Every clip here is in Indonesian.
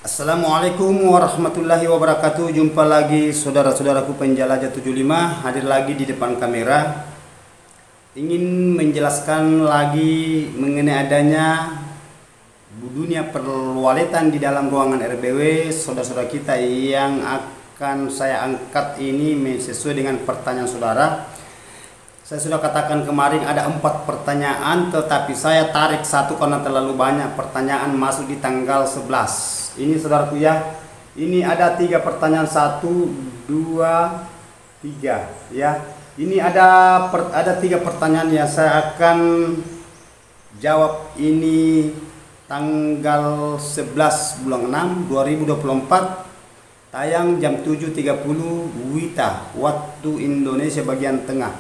Assalamualaikum warahmatullahi wabarakatuh. Jumpa lagi saudara-saudaraku penjelajah 75, hadir lagi di depan kamera. Ingin menjelaskan lagi mengenai adanya dunia perwaletan di dalam ruangan RBW saudara-saudara kita yang akan saya angkat ini sesuai dengan pertanyaan saudara. Saya sudah katakan kemarin ada 4 pertanyaan, tetapi saya tarik satu karena terlalu banyak pertanyaan masuk di tanggal 11. Ini saudaraku ya, ini ada 3 pertanyaan, 1, 2, 3 ya. Ini ada 3 pertanyaan yang saya akan jawab ini tanggal 11 bulan 6 2024, tayang jam 7.30 WITA waktu Indonesia bagian tengah.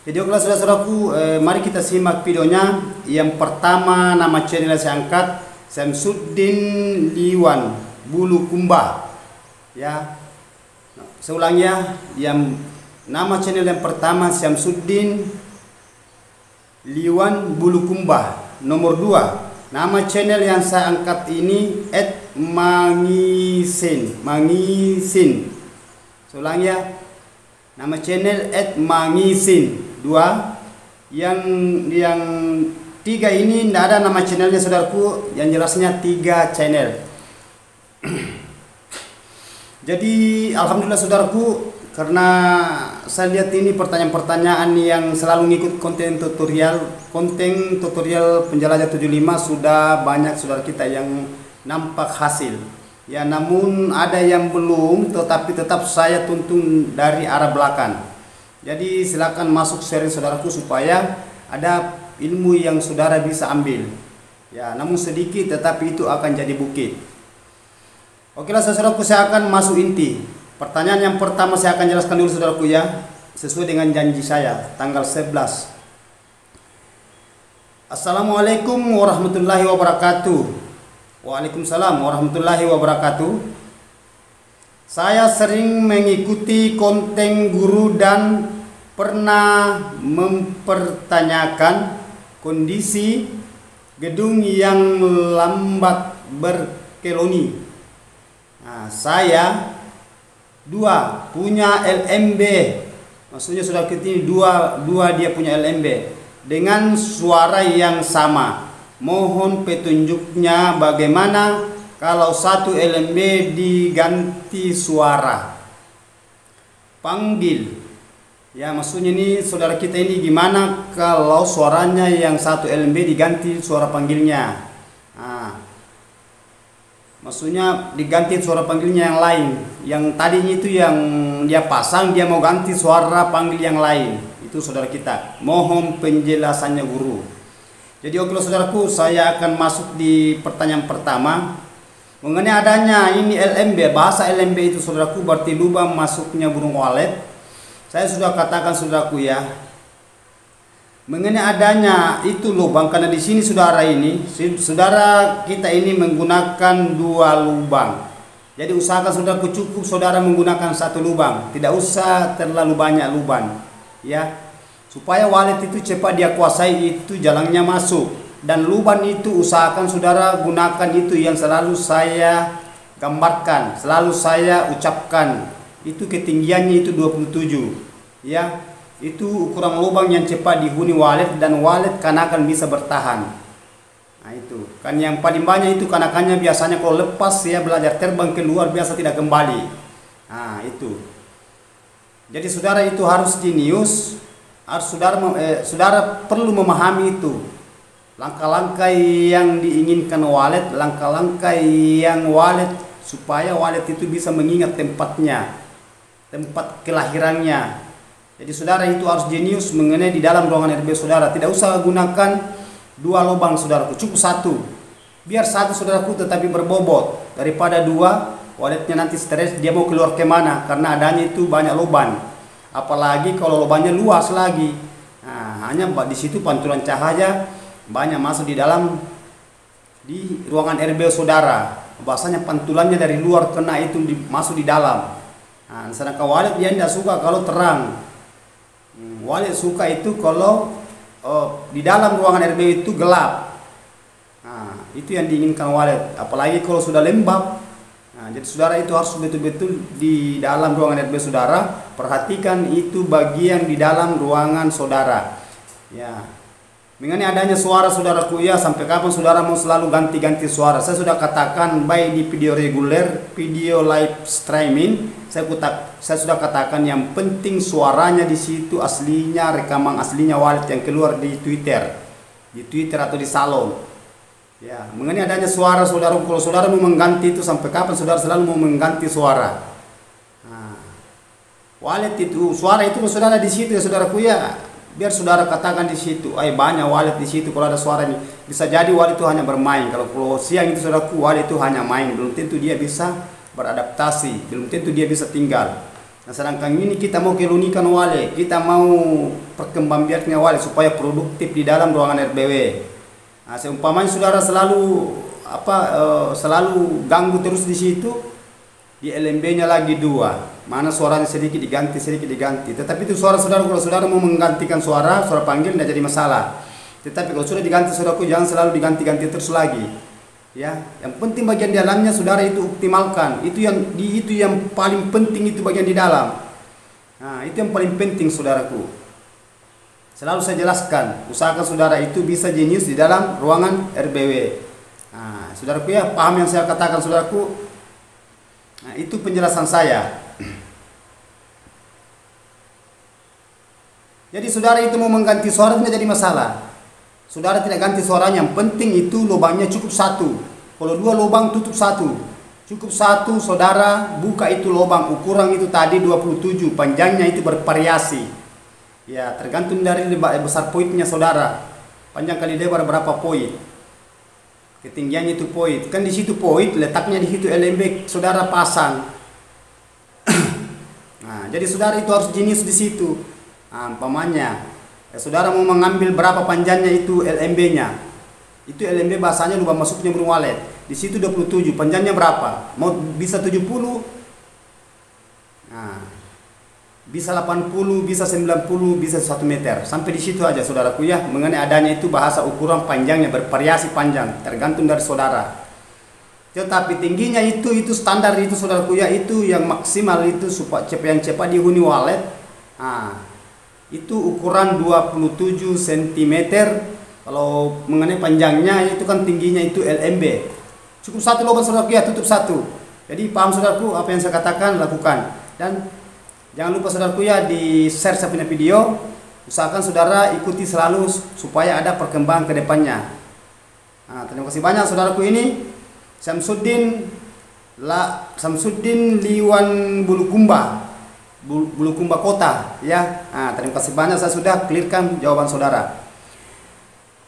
Jadi oke saudara-saudaraku, mari kita simak videonya. Yang pertama, nama channel saya angkat Syamsuddin Liwan Bulukumba ya. Saya ulang ya, yang nama channel yang pertama Syamsuddin Liwan Bulukumba. Nomor 2, nama channel yang saya angkat ini @mangisin. Saya ulang ya, nama channel @mangisin 2. Yang 3 ini tidak ada nama channelnya saudaraku, yang jelasnya 3 channel. Jadi alhamdulillah saudaraku, karena saya lihat ini pertanyaan-pertanyaan yang selalu ngikut konten tutorial penjelajah 75 sudah banyak saudara kita yang nampak hasil. Ya, namun ada yang belum, tetapi tetap saya tuntun dari arah belakang. Jadi silakan masuk sharing saudaraku supaya ada ilmu yang saudara bisa ambil. Ya, namun sedikit tetapi itu akan jadi bukit. Oke lah saudaraku, saya akan masuk inti. Pertanyaan yang pertama saya akan jelaskan dulu saudaraku ya, sesuai dengan janji saya tanggal 11. Assalamualaikum warahmatullahi wabarakatuh. Waalaikumsalam warahmatullahi wabarakatuh. Saya sering mengikuti konten guru dan pernah mempertanyakan kondisi gedung yang lambat berkeloni. Nah, saya 2 punya LMB, maksudnya sudah ketini dua dia punya LMB dengan suara yang sama. Mohon petunjuknya bagaimana kalau 1 LMB diganti suara panggil. Ya, maksudnya ini saudara kita ini gimana kalau suaranya yang 1 LMB diganti suara panggilnya. Nah, maksudnya diganti suara panggilnya yang lain. Yang tadinya itu yang dia pasang, dia mau ganti suara panggil yang lain. Itu saudara kita. Mohon penjelasannya guru. Jadi oke saudaraku, saya akan masuk di pertanyaan pertama. Mengenai adanya ini LMB, bahasa LMB itu saudaraku berarti lubang masuknya burung walet. Saya sudah katakan saudaraku ya, mengenai adanya itu lubang, karena di sini saudara kita ini menggunakan 2 lubang. Jadi usahakan saudaraku cukup saudara menggunakan 1 lubang, tidak usah terlalu banyak lubang ya, supaya walet itu cepat dia kuasai itu jalannya masuk. Dan lubang itu usahakan saudara gunakan itu yang selalu saya gambarkan, selalu saya ucapkan. Itu ketinggiannya itu 27 ya. Itu ukuran lubang yang cepat dihuni walet, dan walet kanakan bisa bertahan. Nah itu kan yang paling banyak itu kanakannya biasanya kalau lepas ya belajar terbang keluar biasa tidak kembali. Nah itu. Jadi saudara itu harus jenius. Saudara perlu memahami itu langkah-langkah yang diinginkan walet, langkah-langkah yang walet supaya walet itu bisa mengingat tempatnya, tempat kelahirannya. Jadi saudara itu harus jenius mengenai di dalam ruangan RB saudara. Tidak usah gunakan 2 lubang saudaraku, cukup 1. Biar 1 saudaraku tetapi berbobot, daripada 2 waletnya nanti stres dia mau keluar kemana, karena adanya itu banyak lubang. Apalagi kalau lubangnya luas lagi. Nah, hanya di situ pantulan cahaya banyak masuk di ruangan RB saudara. Bahasanya pantulannya dari luar kena itu masuk di dalam. Nah, sedangkan walet dia tidak suka kalau terang. Walet suka itu kalau di dalam ruangan RB itu gelap. Nah, itu yang diinginkan walet. Apalagi kalau sudah lembab. Nah, jadi saudara itu harus betul-betul di dalam ruangan RBW saudara, perhatikan itu bagian di dalam ruangan saudara. Ya. Mengenai adanya suara saudaraku ya, sampai kapan saudara mau selalu ganti-ganti suara? Saya sudah katakan baik di video reguler, video live streaming, saya sudah katakan yang penting suaranya di situ aslinya, rekaman aslinya walet yang keluar di Twitter atau di salon. Ya, mengenai adanya suara saudara, kalau saudara mau mengganti itu sampai kapan saudara selalu mau mengganti suara? Nah, walet itu suara itu saudara di situ ya saudaraku ya. Biar saudara katakan di situ, banyak walet di situ kalau ada suaranya. Bisa jadi walet itu hanya bermain. Kalau siang itu saudaraku walet itu hanya main, belum tentu dia bisa beradaptasi, belum tentu dia bisa tinggal. Nah, sedangkan ini kita mau keunikan walet, kita mau perkembangbiakannya walet supaya produktif di dalam ruangan RBW. Nah, seumpamanya saudara selalu selalu ganggu terus di situ, di LMB-nya lagi 2, mana suaranya sedikit diganti. Tetapi itu suara saudara, kalau saudara mau menggantikan suara panggil tidak jadi masalah. Tetapi kalau sudah diganti saudaraku, jangan selalu diganti terus lagi. Ya, yang penting bagian di dalamnya saudara itu optimalkan. Itu yang paling penting, itu bagian di dalam. Nah, itu yang paling penting saudaraku. Selalu saya jelaskan, usahakan saudara itu bisa jenius di dalam ruangan RBW. Nah, saudaraku ya, paham yang saya katakan saudaraku? Nah, itu penjelasan saya. Jadi saudara itu mau mengganti suara tidak jadi masalah. Saudara tidak ganti suaranya, yang penting itu lubangnya cukup 1. Kalau 2 lubang tutup 1. Cukup 1 saudara buka itu lubang, ukuran itu tadi 27, panjangnya itu bervariasi. Ya, tergantung dari besar poitnya saudara. Panjang kali lebar berapa poit. Ketinggiannya itu poit. Kan di situ poit, letaknya di situ LMB saudara pasang. Nah, jadi saudara itu harus jenius di situ. Nah, umpamanya saudara mau mengambil berapa panjangnya itu LMB-nya. Itu LMB bahasanya lubang masuknya burung walet. Di situ 27, panjangnya berapa? Mau bisa 70? Nah, bisa 80, bisa 90, bisa 1 meter. Sampai di situ aja saudaraku ya. Mengenai adanya itu bahasa ukuran panjangnya bervariasi panjang, tergantung dari saudara. Tetapi tingginya itu standar itu saudaraku ya, itu yang maksimal itu supaya yang cepat dihuni walet. Nah, itu ukuran 27 cm. Kalau mengenai panjangnya itu kan tingginya itu LMB. Cukup 1 lubang saudaraku ya, tutup 1. Jadi paham saudaraku apa yang saya katakan, lakukan. Dan jangan lupa saudaraku ya, di share saya punya video. Usahakan saudara ikuti selalu supaya ada perkembangan ke depannya. Nah, terima kasih banyak saudaraku. Ini Samsuddin Liwan Bulukumba Kota ya. Nah, terima kasih banyak, saya sudah clearkan jawaban saudara.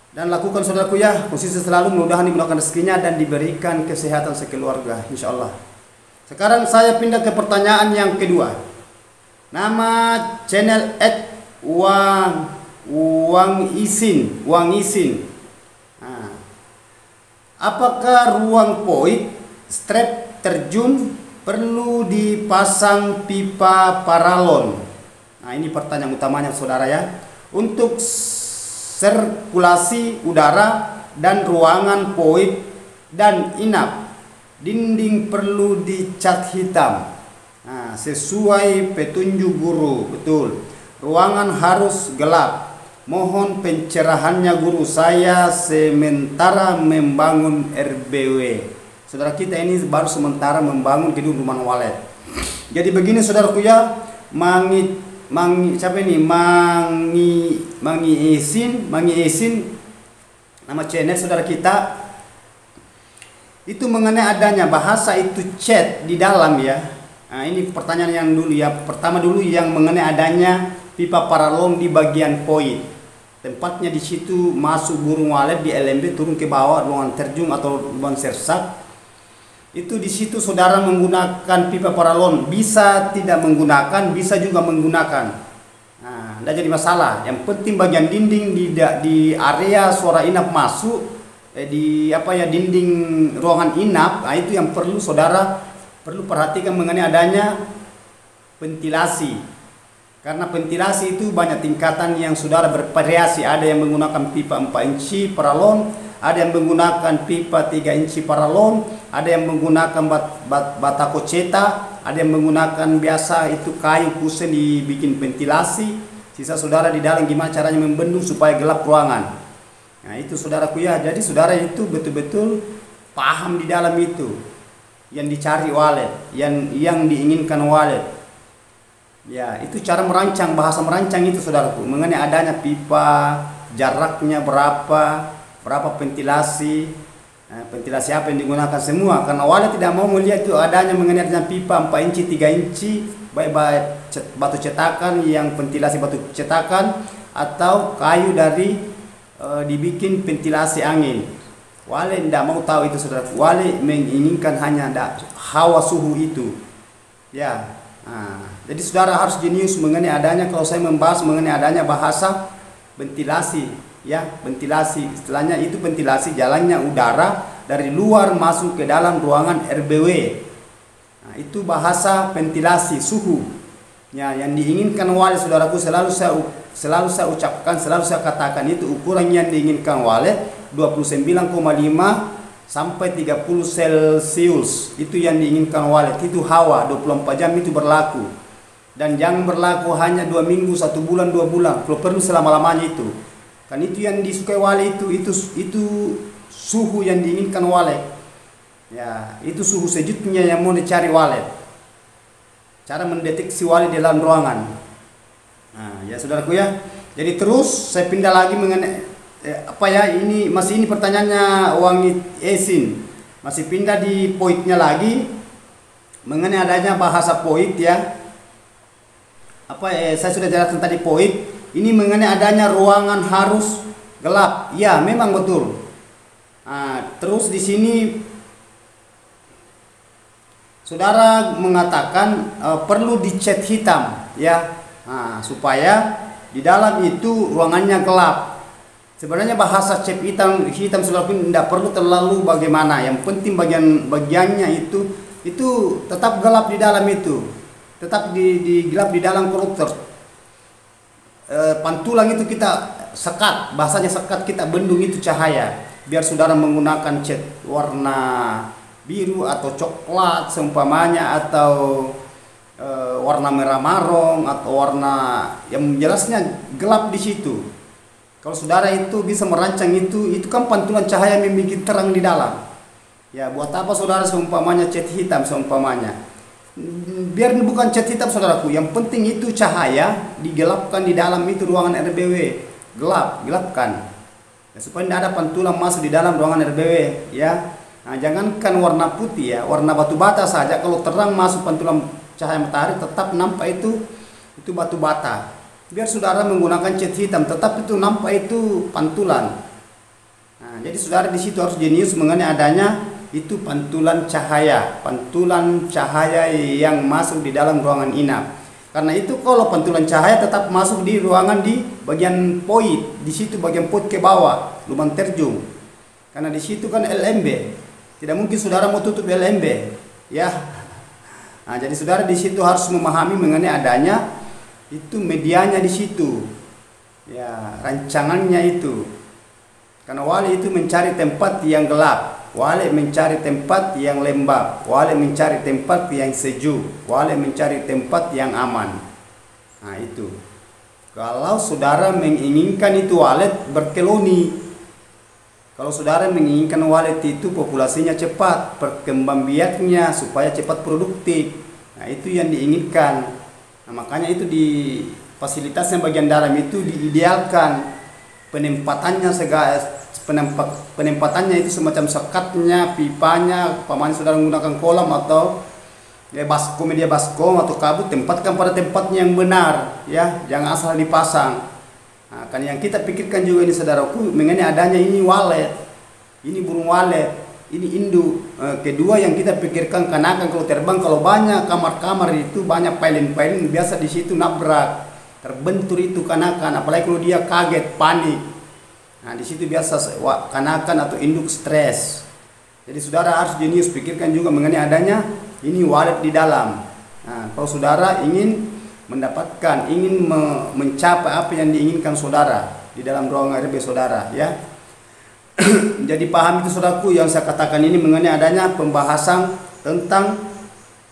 Dan lakukan saudaraku ya, konsisten selalu, mudah-mudahan dimudahkan rezekinya dan diberikan kesehatan sekeluarga insyaallah. Sekarang saya pindah ke pertanyaan yang kedua. Nama channel @Wang Isin. Nah, apakah ruang poit strap terjun perlu dipasang pipa paralon? Nah, ini pertanyaan utamanya saudara ya. Untuk sirkulasi udara dan ruangan poit dan inap, dinding perlu dicat hitam. Nah, sesuai petunjuk guru, betul. Ruangan harus gelap. Mohon pencerahannya guru, saya sementara membangun RBW. Saudara kita ini baru sementara membangun gedung rumah walet. Jadi begini saudaraku ya, Mangi Isin nama channel saudara kita. Itu mengenai adanya bahasa itu chat di dalam ya. Nah, ini pertanyaan yang dulu ya. Pertama dulu yang mengenai adanya pipa paralon di bagian poin. Tempatnya di situ masuk burung walet di LMB turun ke bawah ruangan terjun atau ruangan sersap. Itu di situ saudara menggunakan pipa paralon, bisa tidak menggunakan, bisa juga menggunakan. Nah, tidak jadi masalah. Yang penting bagian dinding di area suara inap masuk dinding ruangan inap. Nah, itu yang perlu saudara perhatikan mengenai adanya ventilasi. Karena ventilasi itu banyak tingkatan yang saudara bervariasi. Ada yang menggunakan pipa 4 inci paralon, ada yang menggunakan pipa 3 inci paralon, ada yang menggunakan batako cetak, ada yang menggunakan biasa itu kayu kusen dibikin ventilasi. Sisa saudara di dalam gimana caranya membendung supaya gelap ruangan. Nah itu saudaraku ya, jadi saudara itu betul-betul paham di dalam itu yang dicari walet, yang diinginkan walet. Ya itu cara merancang, bahasa merancang itu saudaraku, mengenai adanya pipa, jaraknya berapa ventilasi, ventilasi apa yang digunakan semua. Karena walet tidak mau melihat itu adanya mengenai adanya pipa 4 inci 3 inci, baik batu cetakan, yang ventilasi batu cetakan, atau kayu dari dibikin ventilasi angin. Wale tidak mau tahu itu saudara. Wale menginginkan hanya hawa suhu itu. Ya, jadi saudara harus jenius mengenai adanya, kalau saya membahas mengenai adanya bahasa ventilasi, ya ventilasi. Istilahnya itu ventilasi, jalannya udara dari luar masuk ke dalam ruangan RBW. Nah, itu bahasa ventilasi suhu. Ya, yang diinginkan walet saudaraku, selalu saya ucapkan, selalu saya katakan, itu ukuran yang diinginkan walet 29,5 sampai 30 Celcius. Itu yang diinginkan walet, itu hawa 24 jam itu berlaku. Dan jangan berlaku hanya 2 minggu, 1 bulan, 2 bulan, kalau perlu selama-lamanya itu. Kan itu yang disukai walet, itu suhu yang diinginkan walet. Ya, itu suhu sejutnya yang mau dicari walet. Cara mendeteksi walet di dalam ruangan. Nah, ya saudaraku ya. Jadi terus saya pindah lagi mengenai ini pertanyaannya Wangi Esin. Masih pindah di poinnya lagi mengenai adanya bahasa poin ya. Saya sudah jelaskan tadi poin. Ini mengenai adanya ruangan harus gelap. Ya, memang betul. Nah, terus di sini saudara mengatakan perlu dicat hitam ya, supaya di dalam itu ruangannya gelap. Sebenarnya bahasa cat hitam saudara pun tidak perlu terlalu bagaimana. Yang penting bagiannya itu tetap gelap di dalam itu, tetap gelap di dalam koruptor. Pantulan itu kita sekat, bahasanya sekat, kita bendung itu cahaya. Biar saudara menggunakan cat warna biru atau coklat seumpamanya, atau warna merah marong, atau warna yang jelasnya gelap di situ. Kalau saudara itu bisa merancang itu kan pantulan cahaya yang membuat terang di dalam. Ya, buat apa saudara seumpamanya cat hitam seumpamanya? Biar bukan cat hitam saudaraku, yang penting itu cahaya digelapkan di dalam itu ruangan RBW, gelapkan. Ya, supaya tidak ada pantulan masuk di dalam ruangan RBW ya. Nah, jangankan warna putih ya, warna batu bata saja kalau terang masuk pantulan cahaya matahari tetap nampak itu batu bata. Biar saudara menggunakan cat hitam tetap itu nampak itu pantulan. Nah, jadi saudara di situ harus jenius mengenai adanya itu pantulan cahaya yang masuk di dalam ruangan inap. Karena itu kalau pantulan cahaya tetap masuk di ruangan di bagian poin, di situ bagian poin ke bawah, lubang terjun. Karena di situ kan LMB. Tidak mungkin saudara mau tutup LMB, ya. Nah, jadi saudara di situ harus memahami mengenai adanya itu medianya di situ, ya, rancangannya itu. Karena wali itu mencari tempat yang gelap, wali mencari tempat yang lembab, wali mencari tempat yang sejuk, wali mencari tempat yang aman. Nah itu. Kalau saudara menginginkan itu walet berkoloni. Kalau saudara menginginkan walet itu populasinya cepat, perkembangbiaknya supaya cepat produktif. Nah, itu yang diinginkan. Nah, makanya itu di fasilitasnya bagian dalam itu diidealkan. Penempatannya itu semacam sekatnya, pipanya, paman saudara menggunakan kolam atau media baskom atau kabut, tempatkan pada tempatnya yang benar, ya, jangan asal dipasang. Nah, kan yang kita pikirkan juga ini saudaraku mengenai adanya ini walet, ini burung walet, ini induk. Kedua yang kita pikirkan kanakan kalau terbang, kalau banyak kamar-kamar itu banyak pilin-pilin, biasa di situ nabrak, terbentur itu kanakan, apalagi kalau dia kaget, panik. Nah, di situ biasa kanakan atau induk stres. Jadi saudara harus jenius pikirkan juga mengenai adanya ini walet di dalam. Nah, kalau saudara ingin mendapatkan, ingin mencapai apa yang diinginkan saudara di dalam ruangan RB saudara, ya. Jadi paham itu saudaraku yang saya katakan ini mengenai adanya pembahasan tentang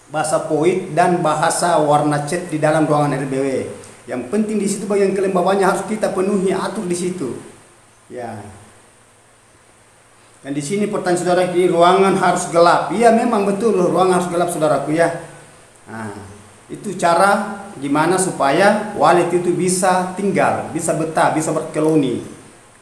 bahasa POIT dan bahasa warna cat di dalam ruangan RBW. Yang penting di situ bagian kelembabanya harus kita penuhi, atur di situ. Ya. Dan di sini pertanyaan saudara, di ruangan harus gelap. Iya memang betul, ruangan harus gelap saudaraku ya. Nah, itu cara gimana supaya walet itu bisa tinggal, bisa betah, bisa berkeloni.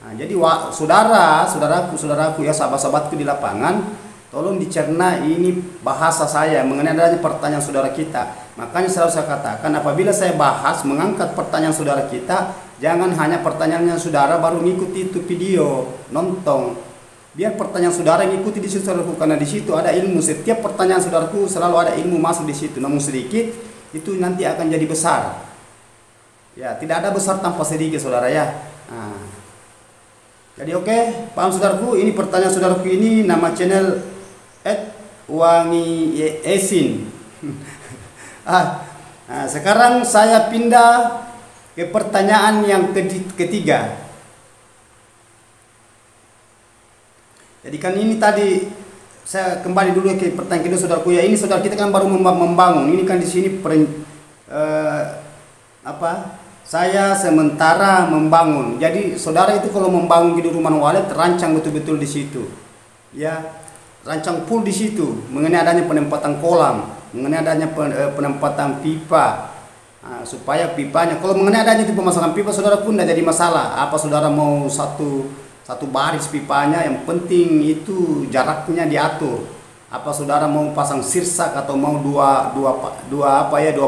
Nah, jadi saudaraku ya, sahabat-sahabatku di lapangan, tolong dicerna ini bahasa saya mengenai adanya pertanyaan saudara kita. Makanya selalu saya katakan, apabila saya bahas mengangkat pertanyaan saudara kita, jangan hanya pertanyaannya saudara baru ngikuti itu video, nonton. Biar pertanyaan saudara ngikuti di situ saudaraku, karena di situ ada ilmu. Setiap pertanyaan saudaraku selalu ada ilmu masuk di situ, namun sedikit itu nanti akan jadi besar. Ya, tidak ada besar tanpa sedikit saudara ya. Nah, jadi oke, paham saudaraku? Ini pertanyaan saudaraku ini nama channel @wangi esin. Nah, sekarang saya pindah ke pertanyaan yang ketiga. Jadi kan ini tadi saya kembali dulu ke pertanyaan kedua saudaraku ya. Ini saudara kita kan baru membangun. Ini kan di sini saya sementara membangun. Jadi saudara itu kalau membangun di rumah walet rancang betul-betul di situ. Ya, rancang full di situ mengenai adanya penempatan kolam, mengenai adanya penempatan pipa. Nah, supaya pipanya, kalau mengenai adanya itu pemasangan pipa saudara pun tidak jadi masalah. Apa saudara mau satu baris pipanya, yang penting itu jaraknya diatur. Apa saudara mau pasang sirsak atau mau dua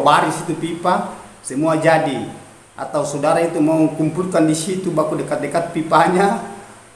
baris itu pipa, semua jadi. Atau saudara itu mau kumpulkan di situ baku dekat-dekat pipanya.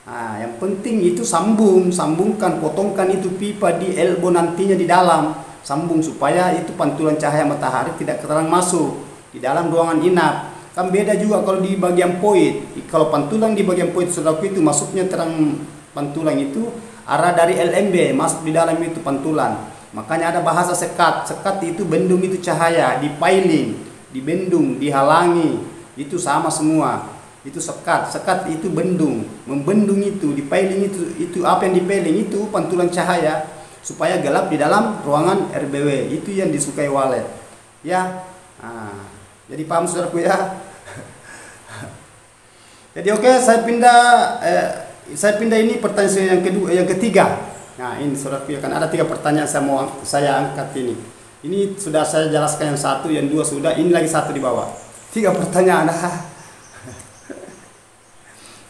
Nah, yang penting itu sambungkan, potongkan itu pipa di elbow nantinya di dalam, sambung supaya itu pantulan cahaya matahari tidak terang masuk di dalam ruangan inap. Kan beda juga kalau di bagian POIT. Kalau pantulan di bagian POIT saudaraku itu masuknya terang pantulan itu arah dari LMB masuk di dalam itu pantulan. Makanya ada bahasa sekat. Sekat itu bendung itu cahaya, dipailing, dibendung, dihalangi. Itu sama semua. Itu sekat. Sekat itu bendung, membendung itu, dipailing itu apa yang dipailing itu pantulan cahaya supaya gelap di dalam ruangan RBW. Itu yang disukai walet. Ya. Nah, jadi paham saudaraku ya. Jadi oke, saya pindah ini pertanyaan yang ketiga. Nah, ini saudaraku ya, kan ada 3 pertanyaan saya angkat ini. Ini sudah saya jelaskan yang 1, yang 2 sudah, ini lagi 1 di bawah. 3 pertanyaan.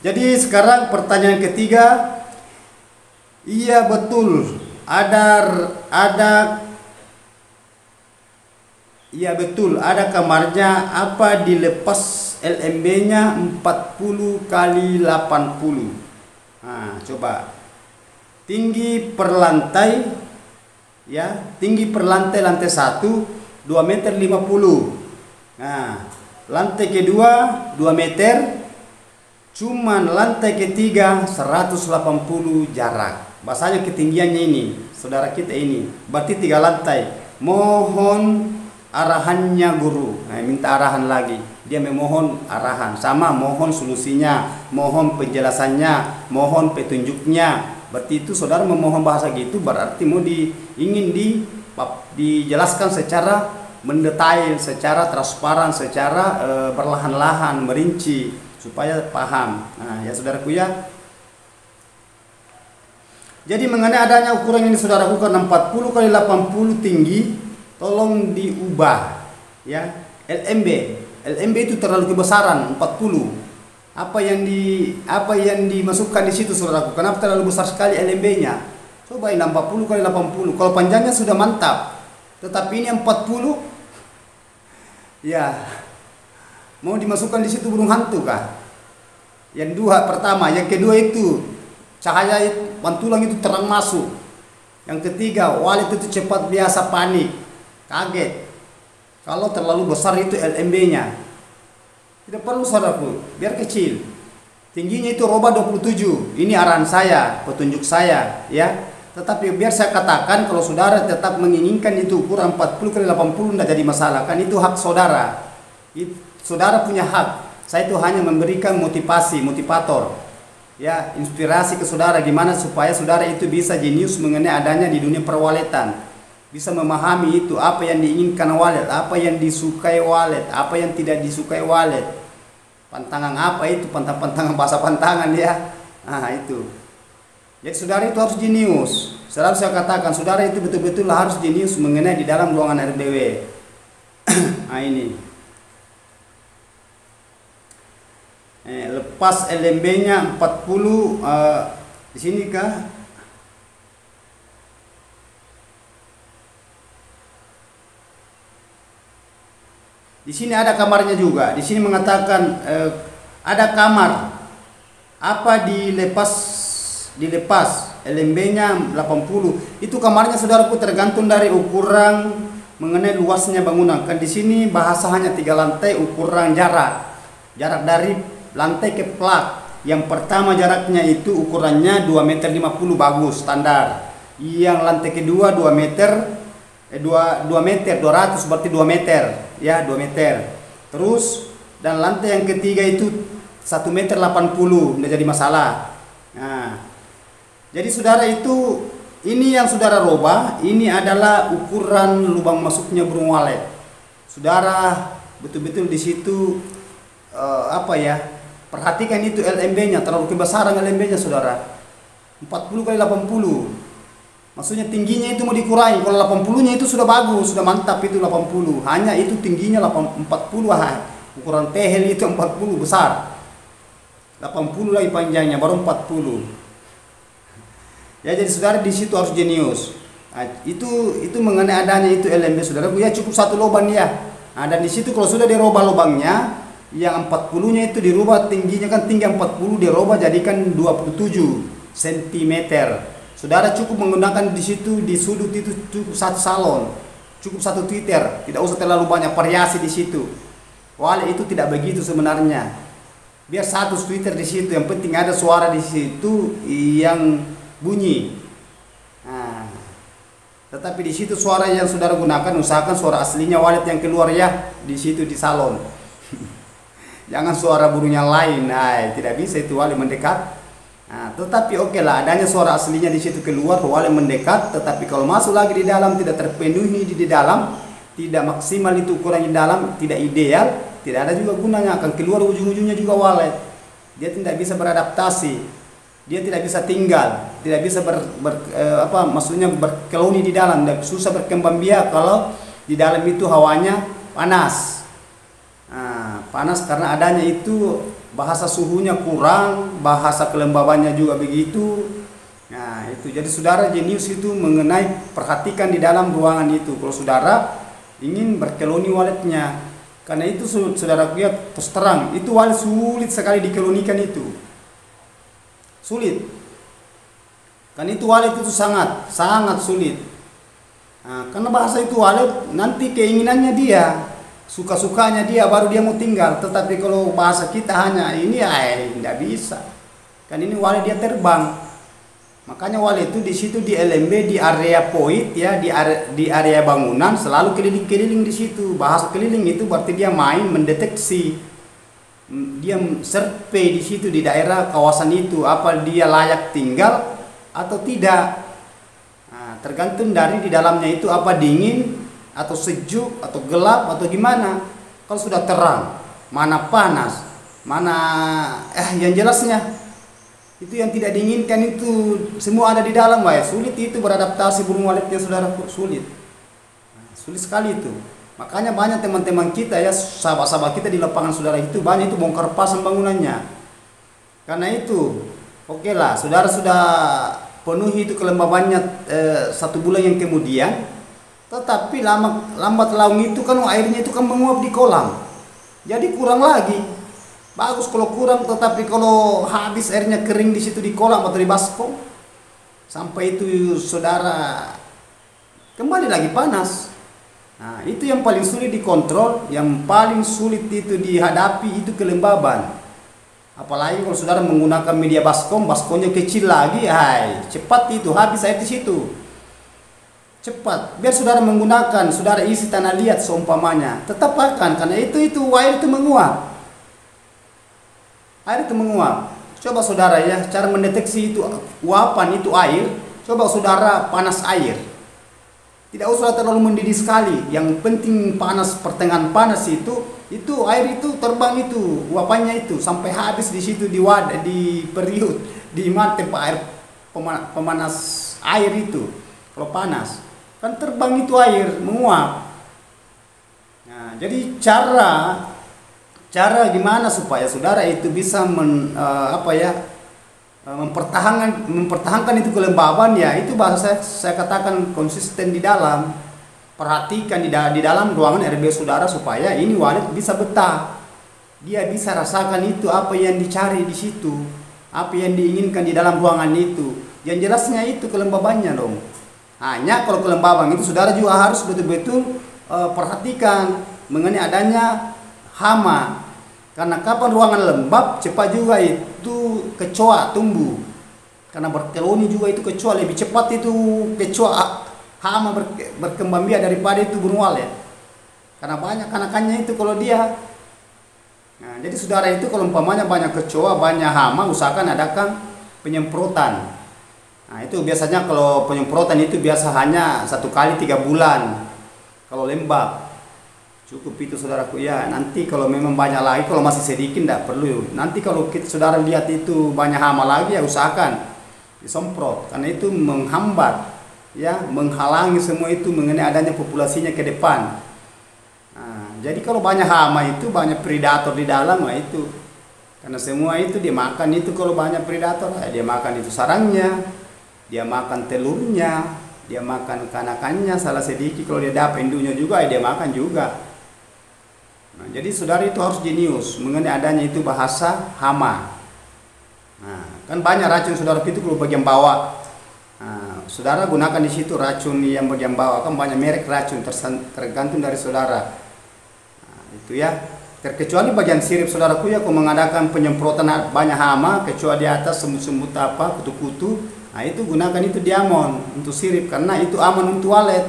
Jadi sekarang pertanyaan ketiga. Iya betul. Iya betul, ada kamarnya. Apa dilepas LMB-nya 40 kali 80. Nah, coba. Tinggi per lantai ya, tinggi per lantai 1 2 meter 50. Nah, lantai kedua 2 meter. Cuman lantai ketiga 180 jarak. Bahasanya ketinggiannya ini, saudara kita ini. Berarti 3 lantai. Mohon arahannya guru. Nah, minta arahan lagi. Dia memohon arahan, sama mohon solusinya, mohon penjelasannya, mohon petunjuknya. Berarti itu saudara memohon bahasa gitu, berarti mau ingin dijelaskan secara mendetail, secara transparan, secara perlahan-lahan, merinci supaya paham. Nah, ya saudaraku ya. Jadi mengenai adanya ukuran ini saudaraku, karena 40 kali 80 tinggi, tolong diubah ya. LMB itu terlalu kebesaran 40. Apa yang dimasukkan di situ saudaraku? Kenapa terlalu besar sekali LMB-nya? Coba ini 40 kali 80. Kalau panjangnya sudah mantap. Tetapi ini 40. Ya. Mau dimasukkan di situ burung hantu kah? Yang 2 pertama, yang kedua itu cahaya pantulan itu terang masuk. Yang ketiga, walet itu cepat biasa panik, kaget. Kalau terlalu besar itu LMB-nya. Tidak perlu saudaraku, biar kecil. Tingginya itu roba 27. Ini arahan saya, petunjuk saya ya. Tetapi biar saya katakan, kalau saudara tetap menginginkan itu ukuran 40 kali 80 tidak jadi masalah. Kan itu hak saudara. Saudara punya hak. Saya itu hanya memberikan motivasi, motivator. ya inspirasi ke saudara gimana supaya saudara itu bisa jenius mengenai adanya di dunia perwaletan, bisa memahami itu apa yang diinginkan walet, apa yang disukai walet, apa yang tidak disukai walet, pantangan apa itu, pantangan bahasa pantangan ya. Nah itu, jadi saudara itu harus jenius. Selalu saya katakan saudara itu betul-betul harus jenius mengenai di dalam ruangan RDW. Nah ini lepas LMB-nya 40 di sini kah? Di sini ada kamarnya juga. Di sini mengatakan ada kamar. Apa dilepas LMB-nya 80. Itu kamarnya saudaraku tergantung dari ukuran mengenai luasnya bangunan. Kan di sini bahasa hanya 3 lantai, ukuran jarak dari lantai ke plat. Yang pertama jaraknya itu ukurannya 2,50 meter bagus standar. Yang lantai kedua 2 meter 2 meter 200 berarti 2 meter ya, 2 meter. Terus dan lantai yang ketiga itu 1,80 meter tidak jadi masalah. Nah, jadi saudara itu ini yang saudara robah, ini adalah ukuran lubang masuknya burung walet. Saudara betul-betul di situ perhatikan itu LMB-nya, terlalu kebesaran LMB-nya saudara. 40 kali 80. Maksudnya tingginya itu mau dikurangi. Kalau 80-nya itu sudah bagus, sudah mantap itu 80. Hanya itu tingginya 40 ukuran tehel itu 40 besar. 80 lagi panjangnya baru 40. Ya jadi saudara di situ harus jenius. Nah, itu mengenai adanya itu LMB saudara. Ya cukup satu lubang ya. Nah, dan di situ kalau sudah dirubah lubangnya, yang 40-nya itu dirubah tingginya kan tinggi 40 dirubah jadikan 27 cm. Saudara cukup menggunakan di situ di sudut itu cukup satu salon, cukup satu Twitter, tidak usah terlalu banyak variasi di situ. Walau itu tidak begitu sebenarnya. Biar satu Twitter di situ, yang penting ada suara di situ yang bunyi. Nah, tetapi di situ suara yang saudara gunakan usahakan suara aslinya walet yang keluar ya di situ di salon. Jangan suara burung yang lain. Nah, tidak bisa itu walet mendekat. Nah, tetapi oke lah adanya suara aslinya di situ keluar walet mendekat, tetapi kalau masuk lagi di dalam tidak terpenuhi di dalam, tidak maksimal itu ukuran di dalam, tidak ideal, tidak ada juga gunanya, akan keluar ujung-ujungnya juga walet. Dia tidak bisa beradaptasi. Dia tidak bisa tinggal, tidak bisa maksudnya berkeloni di dalam, dan susah berkembang biak kalau di dalam itu hawanya panas. Nah, panas karena adanya itu bahasa suhunya kurang, bahasa kelembabannya juga begitu. Nah, itu jadi saudara jenius itu mengenai perhatikan di dalam ruangan itu. Kalau saudara ingin berkeloni waletnya, karena itu saudara lihat terus terang itu walet sulit sekali dikelonikan itu. Sulit. Kan itu walet itu sangat sulit. Nah, karena bahasa itu walet nanti keinginannya dia, suka-sukanya dia baru dia mau tinggal. Tetapi kalau bahasa kita hanya ini tidak bisa. Kan ini walet dia terbang. Makanya walet itu di situ di LMB di area poit ya, di area bangunan selalu keliling-keliling di situ. Bahasa keliling itu berarti dia main mendeteksi. Dia survei di situ di daerah kawasan itu apa dia layak tinggal atau tidak. Nah, tergantung dari di dalamnya itu apa dingin atau sejuk atau gelap atau gimana. Kalau sudah terang, mana panas, mana yang jelasnya itu yang tidak diinginkan itu semua ada di dalam, sulit itu beradaptasi burung waletnya saudara, sulit. Sulit sekali itu. Makanya banyak teman-teman kita ya, sahabat-sahabat kita di lapangan saudara itu banyak itu bongkar pasang bangunannya. Karena itu, oke lah, saudara sudah penuhi itu kelembabannya 1 bulan yang kemudian, tetapi lambat laun itu kan airnya itu kan menguap di kolam. Jadi kurang lagi. Bagus kalau kurang, tetapi kalau habis airnya kering di situ di kolam atau di baskom, sampai itu saudara kembali lagi panas. Nah, itu yang paling sulit dikontrol, yang paling sulit itu dihadapi itu kelembaban. Apalagi kalau saudara menggunakan media baskom, baskomnya kecil lagi, cepat itu habis air di situ. Cepat. Biar saudara menggunakan, saudara isi tanah liat seumpamanya, tetap akan karena itu air itu menguap. Air itu menguap. Coba saudara ya, cara mendeteksi itu uapan itu air. Coba saudara panas air. Tidak usah terlalu mendidih sekali. Yang penting panas, pertengahan panas itu air itu terbang itu uapannya itu sampai habis di situ di wadah, di periuk, di tempat air pemanas air itu. Kalau panas kan terbang itu air menguap. Nah, jadi cara gimana supaya saudara itu bisa mempertahankan itu kelembaban ya, itu bahasa saya katakan konsisten di dalam. Perhatikan di dalam ruangan RB saudara supaya ini walet bisa betah. Dia bisa rasakan itu apa yang dicari di situ, apa yang diinginkan di dalam ruangan itu. Yang jelasnya itu kelembabannya dong. Hanya kalau kelembaban itu saudara juga harus betul-betul perhatikan mengenai adanya hama. Karena kapan ruangan lembab cepat juga itu kecoa tumbuh. Karena berkeloni juga itu kecoa lebih cepat itu kecoa hama berkembang biak daripada itu burung walet. Karena banyak anakannya itu kalau dia. Nah, jadi saudara itu kalau umpamanya banyak kecoa, banyak hama, usahakan adakan penyemprotan. Nah, itu biasanya kalau penyemprotan itu biasa hanya 1 kali 3 bulan. Kalau lembab cukup itu saudaraku ya. Nanti kalau memang banyak lagi, kalau masih sedikit tidak perlu. Nanti kalau saudara lihat itu banyak hama lagi ya usahakan disemprot, karena itu menghambat ya, menghalangi semua itu mengenai adanya populasinya ke depan. Nah, jadi kalau banyak hama itu banyak predator di dalam, nah itu karena semua itu dia makan itu. Kalau banyak predator dia makan itu sarangnya, dia makan telurnya, dia makan kanakannya. Salah sedikit kalau dia dapat induknya juga dia makan juga. Nah, jadi saudara itu harus jenius mengenai adanya itu bahasa hama. Nah, kan banyak racun saudara itu kalau bagian bawah. Nah, saudara gunakan di situ racun yang bagian bawah, kan banyak merek racun tergantung dari saudara. Nah, itu ya. Terkecuali bagian sirip saudaraku ya, kalau mengadakan penyemprotan banyak hama, kecuali di atas semut-semut apa, kutu-kutu. Nah, itu gunakan itu diamond untuk sirip karena itu aman untuk walet.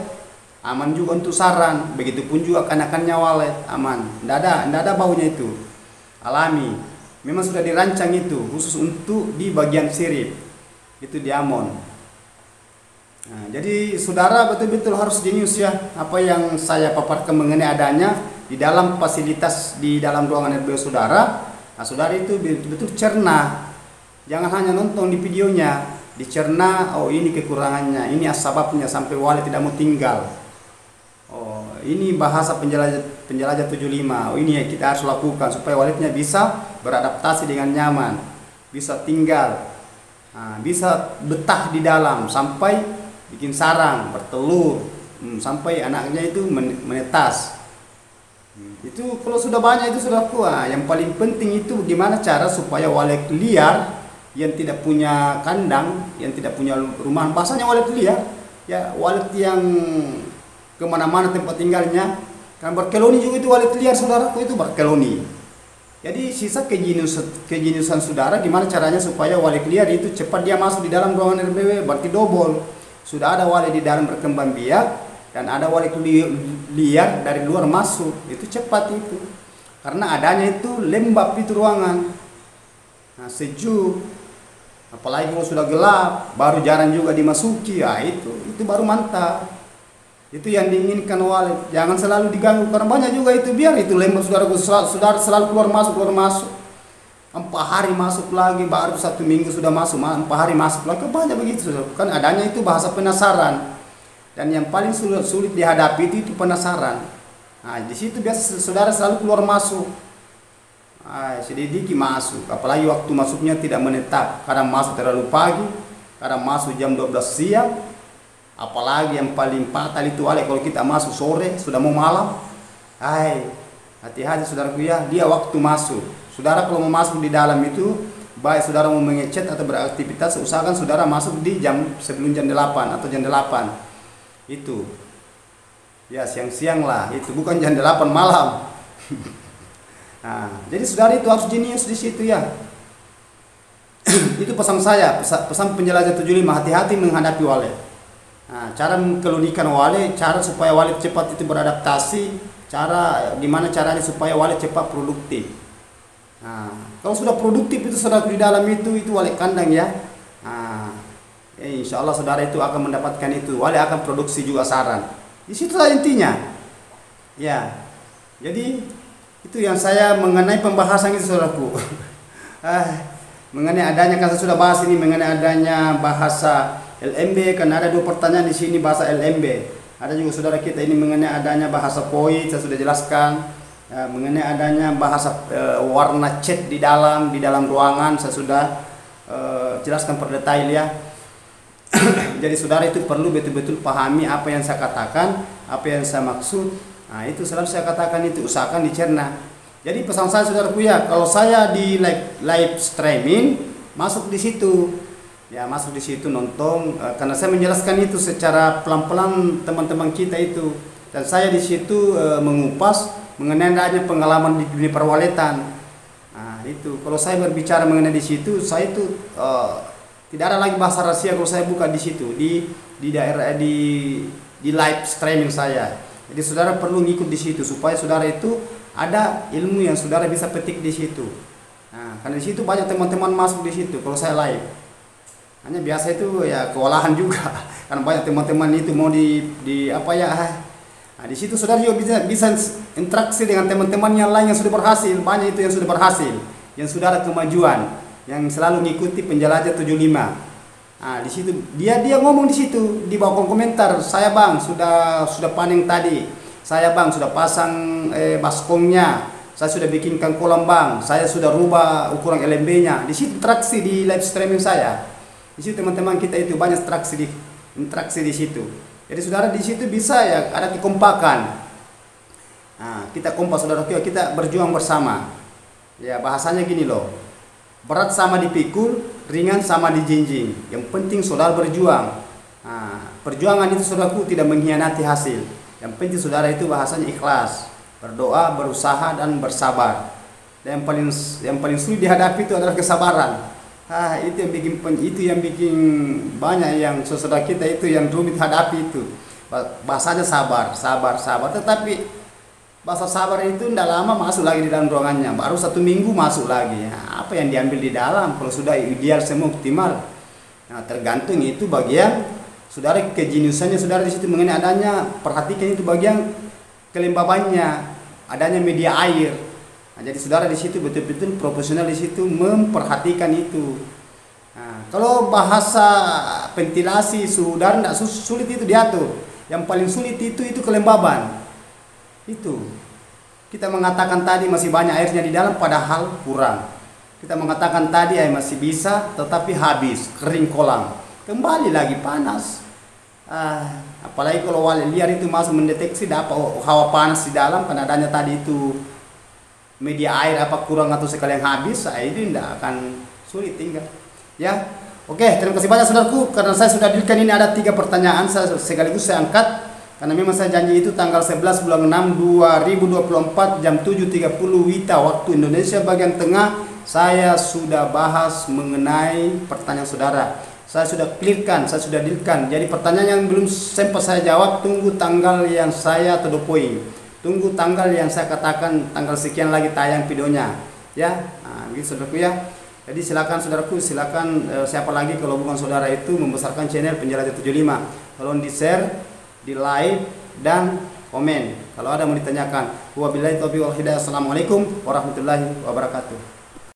Aman juga untuk sarang. Begitupun juga kanakannya walet, aman. Tidak ada baunya itu. Alami. Memang sudah dirancang itu khusus untuk di bagian sirip. Itu diamond. Nah, jadi saudara betul-betul harus jenius ya, apa yang saya paparkan mengenai adanya di dalam fasilitas di dalam ruangan RBO saudara. Nah, saudara itu betul-betul cerna, jangan hanya nonton di videonya, dicerna. Oh, ini kekurangannya, ini sebabnya sampai walet tidak mau tinggal. Oh, ini bahasa penjelajah 75. Oh, ini yang kita harus lakukan supaya waletnya bisa beradaptasi dengan nyaman, bisa tinggal, nah, bisa betah di dalam sampai bikin sarang, bertelur, sampai anaknya itu menetas. Itu kalau sudah banyak itu sudah kuat. Yang paling penting itu gimana cara supaya walet liar yang tidak punya kandang, yang tidak punya rumah, bahasanya walet liar ya, walet yang kemana-mana tempat tinggalnya. Kan berkeloni juga itu walet liar saudaraku, itu berkeloni. Jadi sisa kejeniusan saudara gimana caranya supaya walet liar itu cepat dia masuk di dalam ruangan RBW, berarti double. Sudah ada walet di dalam berkembang biak dan ada walet liar dari luar masuk, itu cepat itu. Karena adanya itu lembab itu ruangan. Nah, sejuk. Apalagi kalau sudah gelap, baru jarang juga dimasuki, ya itu baru mantap. Itu yang diinginkan walet. Jangan selalu diganggu karena banyak juga itu biar itu lembab saudara selalu keluar masuk. 4 hari masuk lagi, baru 1 minggu sudah masuk, 4 hari masuk lagi, banyak begitu. Kan adanya itu bahasa penasaran, dan yang paling sulit dihadapi itu penasaran. Nah, di situ biasa saudara selalu keluar masuk, sedikit masuk, apalagi waktu masuknya tidak menetap, kadang masuk terlalu pagi, kadang masuk jam 12 siang, apalagi yang paling fatal itu kalau kita masuk sore sudah mau malam. Hati-hati saudaraku ya, dia waktu masuk. Saudara kalau mau masuk di dalam itu, baik saudara mau mengechat atau beraktivitas, usahakan saudara masuk di sebelum jam 8 atau jam 8. Itu. Ya, siang-siang lah, itu bukan jam 8 malam. Nah, jadi saudara itu harus jenius di situ ya. Itu pesan saya, pesan penjelajah 75, hati-hati menghadapi walet. Nah, cara mengkelunikan walet, cara supaya walet cepat itu beradaptasi, gimana caranya supaya walet cepat produktif. Nah, kalau sudah produktif itu saudaraku di dalam itu wali kandang ya. Nah, insya Allah saudara itu akan mendapatkan itu. Wali akan produksi juga saran. Di situ intinya. Ya, jadi itu yang saya mengenai pembahasan itu saudaraku. Mengenai adanya, kan saya sudah bahas ini mengenai adanya bahasa LMB, karena ada 2 pertanyaan di sini bahasa LMB. Ada juga saudara kita ini mengenai adanya bahasa POI, saya sudah jelaskan. Mengenai adanya bahasa warna cat di dalam ruangan, saya sudah jelaskan per detail ya. Jadi saudara itu perlu betul-betul pahami apa yang saya katakan, apa yang saya maksud. Nah, itu selalu saya katakan, itu usahakan dicerna. Jadi pesan saya saudaraku ya, kalau saya di live streaming masuk di situ. Ya, masuk di situ nonton, karena saya menjelaskan itu secara pelan-pelan teman-teman kita itu. Dan saya di situ mengupas mengenai adanya pengalaman di dunia perwaletan. Nah, itu kalau saya berbicara mengenai di situ, saya itu tidak ada lagi bahasa rahasia kalau saya buka di situ di daerah di live streaming saya. Jadi saudara perlu ngikut di situ supaya saudara itu ada ilmu yang saudara bisa petik di situ. Nah, karena di situ banyak teman-teman masuk di situ kalau saya live. Hanya biasa itu ya kewalahan juga karena banyak teman-teman itu mau di apa ya. Nah, di situ saudara juga bisa interaksi dengan teman-teman yang lain yang sudah berhasil. Banyak itu yang sudah berhasil, yang sudah ada kemajuan, yang selalu mengikuti penjelajah 75. Nah, di situ dia ngomong di situ di bawah komentar, saya bang sudah panen tadi, saya bang sudah pasang baskongnya, saya sudah bikinkan kolam bang, saya sudah rubah ukuran LMB-nya. Di situ interaksi di live streaming saya. Di situ teman-teman kita itu banyak interaksi di situ. Jadi saudara di situ bisa ya ada kekompakan. Nah, kita kompak saudara, kita berjuang bersama. Ya, bahasanya gini loh. Berat sama dipikul, ringan sama dijinjing. Yang penting saudara berjuang. Nah, perjuangan itu saudaraku tidak mengkhianati hasil. Yang penting saudara itu bahasanya ikhlas, berdoa, berusaha dan bersabar. Dan yang paling sulit dihadapi itu adalah kesabaran. Itu yang bikin banyak yang saudara kita itu yang rumit hadapi itu. Bahasanya sabar. Tetapi bahasa sabar itu tidak lama masuk lagi di dalam ruangannya. Baru 1 minggu masuk lagi. Nah, apa yang diambil di dalam? Kalau sudah ideal semua optimal. Nah, tergantung itu bagian saudara kejeniusannya saudara di situ mengenai adanya, perhatikan itu bagian kelembabannya, adanya media air. Nah, jadi saudara di situ betul-betul profesional di situ memperhatikan itu. Nah, kalau bahasa ventilasi saudara tidak sulit itu diatur. Yang paling sulit itu kelembaban. Itu kita mengatakan tadi masih banyak airnya di dalam padahal kurang. Kita mengatakan tadi air masih bisa tetapi habis, kering kolam. Kembali lagi panas. Apalagi kalau wali liar itu masuk mendeteksi dapat hawa panas di dalam karena adanya tadi itu media air apa kurang atau sekalian habis, itu tidak akan sulit tinggal. Ya, oke, terima kasih banyak saudaraku, karena saya sudah dealkan ini ada 3 pertanyaan sekaligus saya angkat karena memang saya janji itu tanggal 11 bulan 6 2024 jam 7.30 WITA waktu Indonesia bagian tengah saya sudah bahas mengenai pertanyaan saudara. Saya sudah clearkan, saya sudah dealkan. Jadi pertanyaan yang belum sempat saya jawab, tunggu tanggal yang saya to the point. Tunggu tanggal yang saya katakan tanggal sekian lagi tayang videonya, ya. Nah, gitu saudaraku ya. Jadi silakan saudaraku, silakan siapa lagi kalau bukan saudara itu membesarkan channel Penjelajah 75. Tolong di-share, di-like dan komen. Kalau ada mau ditanyakan. Wabillahi taufiq wal hidayah. Assalamualaikum warahmatullahi wabarakatuh.